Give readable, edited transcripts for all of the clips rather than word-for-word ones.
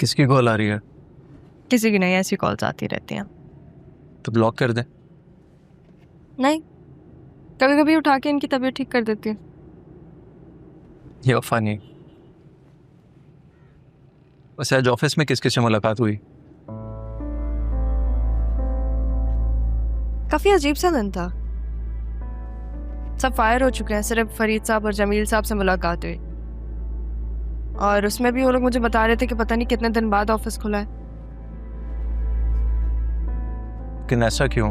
किसकी कॉल आ रही है? किसी की नहीं, ऐसी कॉल्स आती रहती हैं। तो ब्लॉक कर दे। नहीं, कभी कभी उठा के इनकी तबीयत ठीक कर देती हूँ। ये फनी। वैसे आज ऑफिस में किस किस से मुलाकात हुई? काफी अजीब सा दिन था। सब फायर हो चुके हैं, सिर्फ फरीद साहब और जमील साहब से मुलाकात हुई। और उसमें भी वो लोग मुझे बता रहे थे कि पता नहीं कितने दिन बाद ऑफिस खुला है। लेकिन ऐसा क्यों?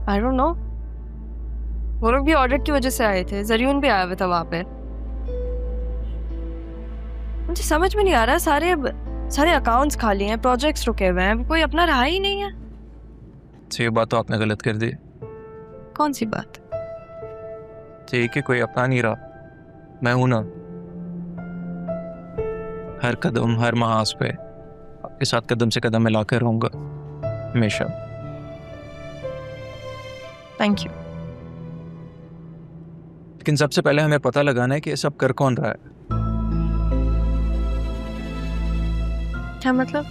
I don't know. वो लोग भी ऑडिट की वजह से आए थे, जरियून भी आया हुआ था वहां पे। मुझे समझ में नहीं आ रहा, सारे अकाउंट्स खाली हैं, प्रोजेक्ट्स रुके हुए हैं, कोई अपना रहा ही नहीं है। तो ये बात तो आपने गलत कर दी। कौन सी बात? ठीक है, कोई अपना नहीं रहा। मैं हूं ना, हर कदम हर महाज पे आपके साथ कदम से कदम मिलाकर रहूंगा हमेशा। Thank you. लेकिन सबसे पहले हमें पता लगाना है कि ये सब कर कौन रहा है। क्या मतलब?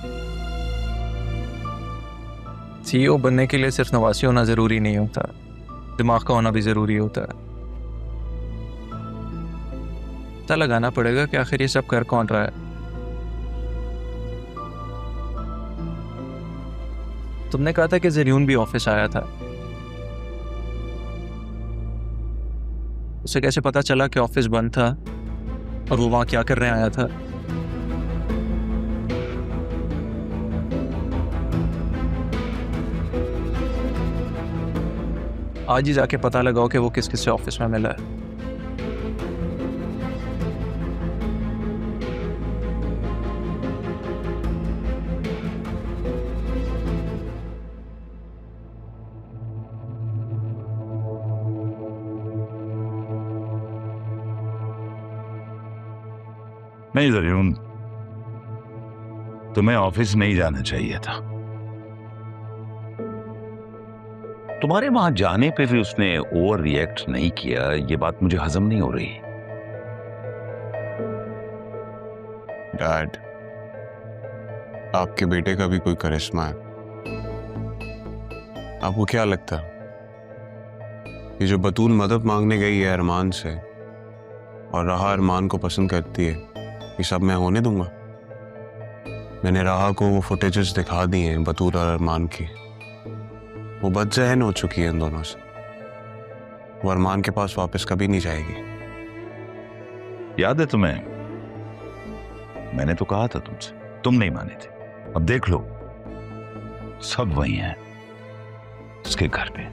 सीईओ बनने के लिए सिर्फ नवासी होना जरूरी नहीं होता, दिमाग का होना भी जरूरी होता है। पता लगाना पड़ेगा कि आखिर ये सब कर कौन रहा है। तुमने कहा था कि जरियून भी ऑफिस आया था, उसे कैसे पता चला कि ऑफिस बंद था और वो वहां क्या करने आया था? आज ही जाके पता लगाओ कि वो किस किस से ऑफिस में मिला है। नहीं जरूर, तुम्हें ऑफिस नहीं जाना चाहिए था। तुम्हारे वहां जाने पे भी उसने ओवर रिएक्ट नहीं किया, ये बात मुझे हजम नहीं हो रही। डैड, आपके बेटे का भी कोई करिश्मा है। आपको क्या लगता है ये जो बतूल मदद मांगने गई है अरमान से और राहा अरमान को पसंद करती है, ये सब मैं होने दूंगा? मैंने राहा को वो फुटेजेस दिखा दी हैं बतूल और अरमान की। वो बदज़हन हो चुकी है इन दोनों से। वो अरमान के पास वापस कभी नहीं जाएगी। याद है तुम्हें? मैंने तो कहा था तुमसे, तुम नहीं माने थे। अब देख लो, सब वही हैं, उसके घर पे।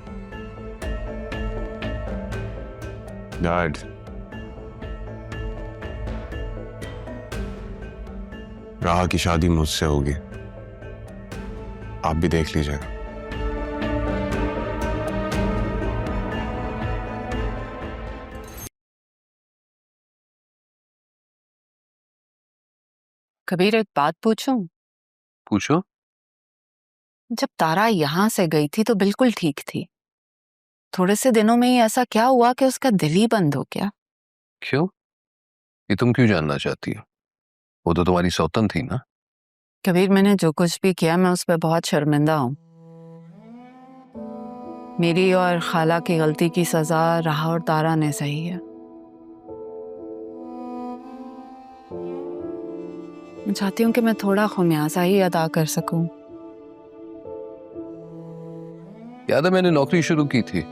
डैड, राहा की शादी मुझसे होगी, आप भी देख लीजिएगा। कबीर, एक बात पूछूं? पूछो। जब तारा यहाँ से गई थी तो बिल्कुल ठीक थी। थोड़े से दिनों में ही ऐसा क्या हुआ कि उसका दिल ही बंद हो गया? क्यों? ये तुम क्यों जानना चाहती हो? वो तो तुम्हारी सौतन थी ना। कबीर, मैंने जो कुछ भी किया मैं उस पर बहुत शर्मिंदा हूँ। मेरी और खाला की गलती की सजा राहा और तारा ने सही है। मैं चाहती हूँ कि मैं थोड़ा खुमियाजा ही अदा कर सकूं। याद है मैंने नौकरी शुरू की थी?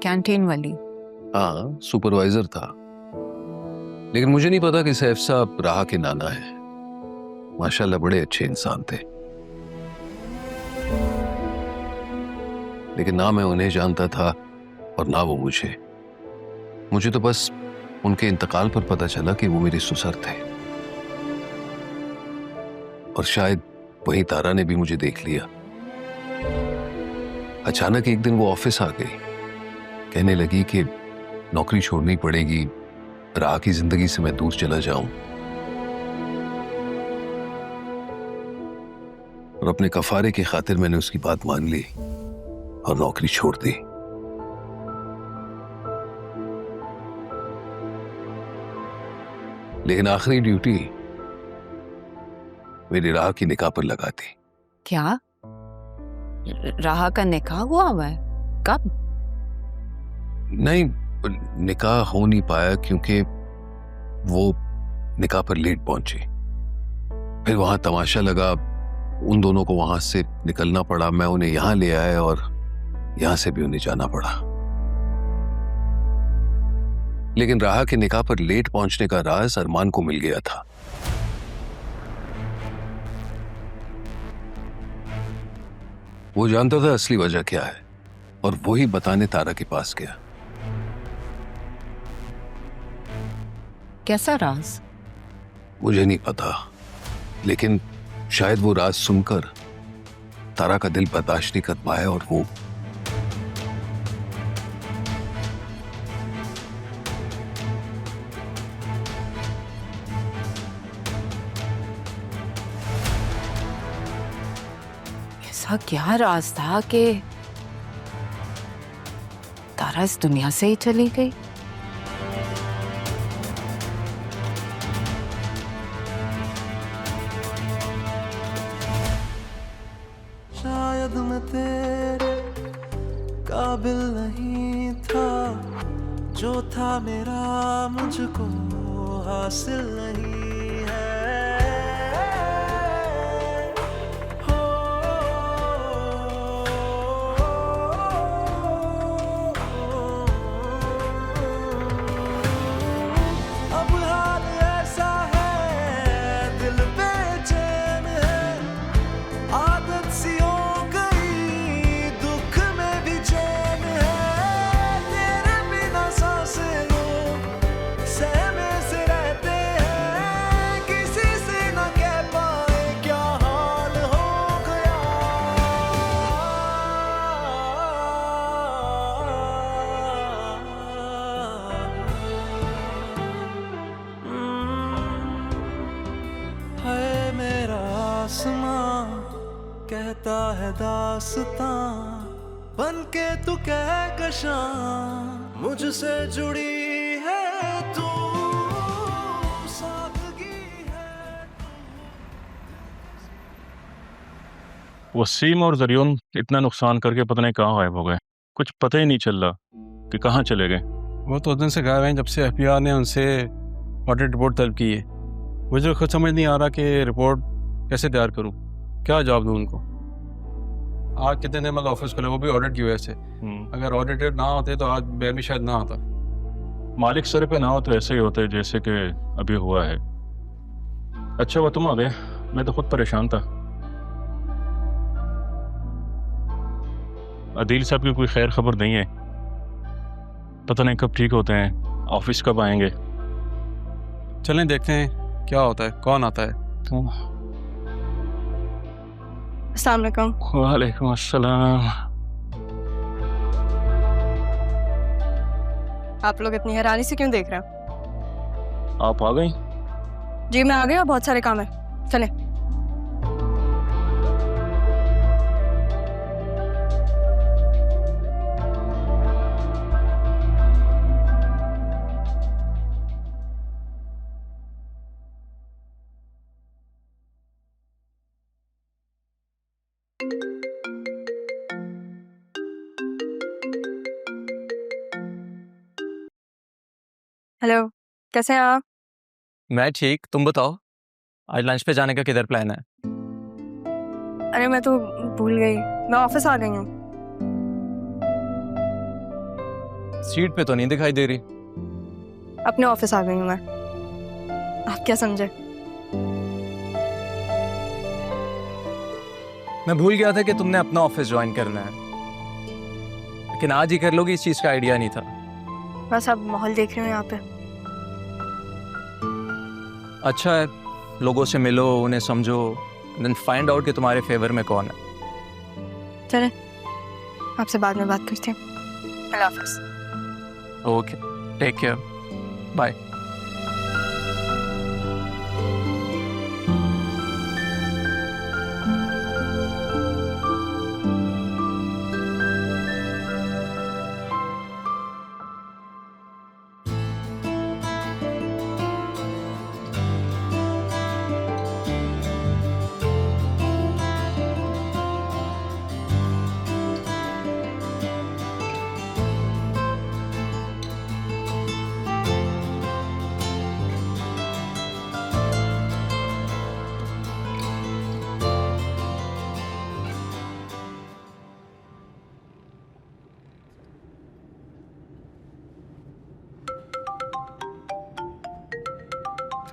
कैंटीन वाली। हाँ, सुपरवाइजर था। लेकिन मुझे नहीं पता कि सैफ साहब राहा के नाना है। माशाल्लाह बड़े अच्छे इंसान थे, लेकिन ना मैं उन्हें जानता था और ना वो मुझे तो बस उनके इंतकाल पर पता चला कि वो मेरे ससुर थे। और शायद वही तारा ने भी मुझे देख लिया। अचानक एक दिन वो ऑफिस आ गई, कहने लगी कि नौकरी छोड़नी पड़ेगी, राह की जिंदगी से मैं दूर चला जाऊं। और अपने कफारे की खातिर मैंने उसकी बात मान ली और नौकरी छोड़ दी। लेकिन आखिरी ड्यूटी मेरी राह की निकाह पर लगा दी। क्या? राहा का निकाह हुआ है? कब? नहीं, निकाह हो नहीं पाया क्योंकि वो निकाह पर लेट पहुंची। फिर वहां तमाशा लगा, उन दोनों को वहां से निकलना पड़ा, मैं उन्हें यहां ले आया और यहां से भी उन्हें जाना पड़ा। लेकिन राहा के निकाह पर लेट पहुंचने का राज अरमान को मिल गया था। वो जानता था असली वजह क्या है और वही बताने तारा के पास गया। कैसा राज? मुझे नहीं पता, लेकिन शायद वो राज सुनकर तारा का दिल बर्दाश्त नहीं कर पाया और वो ऐसा क्या राज था कि तारा इस दुनिया से ही चली गई? शायद मैं तेरे काबिल नहीं था, जो था मेरा मुझको हासिल नहीं है। हो अब हाल ऐसा है, दिल बेचैन है, आदत सी हो गई, दुख में भी चैन है। तेरे बिना सांसें लो सहमे से रहते हैं, किसी से न कह पाए क्या हाल हो गया। है मेरा आसमां कहता है दास्तां, बन के तू कहकशां मुझसे जुड़ी है तू, सादगी है। वसीम और जरियन इतना नुकसान करके पता नहीं कहाँ गायब हो गए। कुछ पता ही नहीं चल रहा कि कहाँ चले गए। वो तो उस दिन से गायब हैं जब से एफबीआई ने उनसे ऑडिट रिपोर्ट तलब की है। मुझे खुद समझ नहीं आ रहा कि रिपोर्ट कैसे तैयार करूं, क्या जवाब दूं उनको। आज कितने दिन मतलब ऑफिस खुले, वो भी ऑडिट की वजह से। अगर ऑडिटर ना होते तो आज मैं भी शायद ना आता। मालिक सर पे ना हो तो ऐसे ही होते जैसे कि अभी हुआ है। अच्छा हुआ तुम आ गए, मैं तो खुद परेशान था। अदील साहब की कोई खैर खबर नहीं है, पता नहीं कब ठीक होते हैं, ऑफिस कब आएंगे। चलें देखते हैं क्या होता है, कौन आता है। अस्सलाम वालेकुम। वालेकुम अस्सलाम। आप लोग इतनी हैरानी से क्यों देख रहे हो? आप आ गई? जी मैं आ गई और बहुत सारे काम है, चलें। हेलो, कैसे हैं आप? मैं ठीक, तुम बताओ आज लंच पे जाने का किधर प्लान है? अरे मैं तो भूल गई, मैं ऑफिस आ गई हूँ। स्ट्रीट पे तो नहीं दिखाई दे रही। अपने ऑफिस आ गई हूँ मैं। आप क्या समझे? मैं भूल गया था कि तुमने अपना ऑफिस ज्वाइन करना है, लेकिन आज ही कर लोगी इस चीज का आइडिया नहीं था। बस अब माहौल देख रही हूँ यहाँ पे। अच्छा है, लोगों से मिलो, उन्हें समझो, देन फाइंड आउट कि तुम्हारे फेवर में कौन है। चले, आपसे बाद में बात करते हैं। अल्लाह हाफिज़। Okay, take care, bye.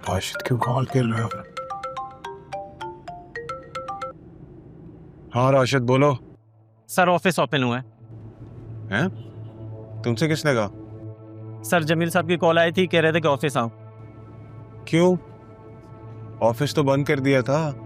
Rashid क्यों कॉल कर रहा है? हाँ राशिद बोलो। सर ऑफिस ओपन हुआ है। हैं? तुमसे किसने कहा? सर जमील साहब की कॉल आई थी, कह रहे थे कि ऑफिस आओ। क्यों? ऑफिस तो बंद कर दिया था।